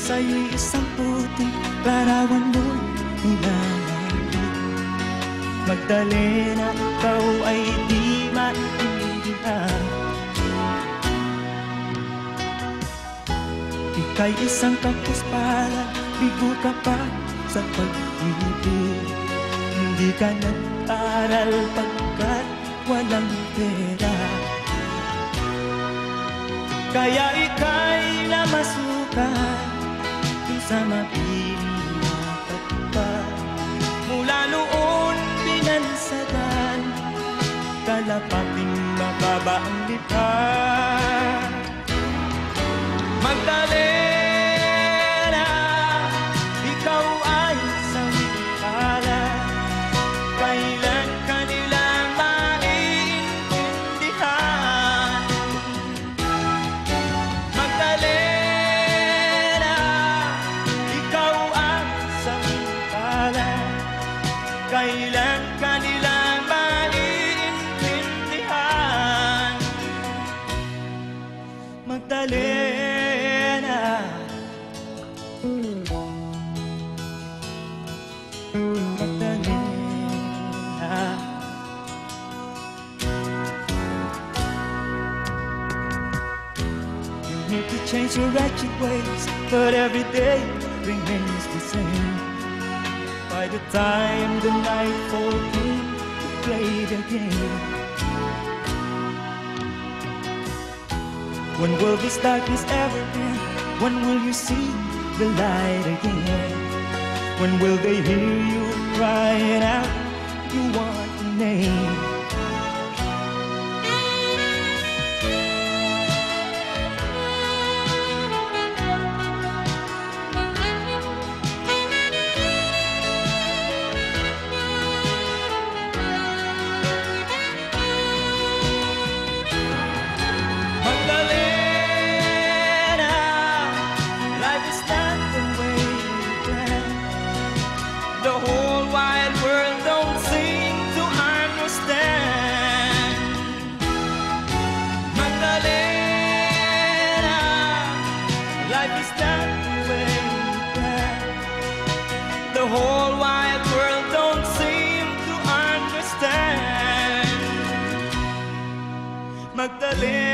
sa'yo'y isang puting larawan mo'y hinahangin. Magdalena, ikaw ay di maintindihan. Ika'y isang kapusparan, bigo ka pa sa pag-ibig. Hindi ka nag-aral pagkat walang pera, kaya ika'y namasukan kung sa mapilipat pa. Mula noon binansagan, kalapaping mababa ang likha. Magdalena, ikaw ay samikala. Kailan ka nilang maintindihan? Magdalena, ikaw ang samikala. Kailan ka nilang maintindihan? Magdalena, Magdalena. You need to change your wretched ways, but every day remains the same. By the time the nightfall came, you played again. When will this darkness ever end? When will you see the light again? When will they hear you crying out, you want a name? The whole wide world don't seem to understand. Magdalena, life is not the way you planned. The whole wide world don't seem to understand. Magdalena.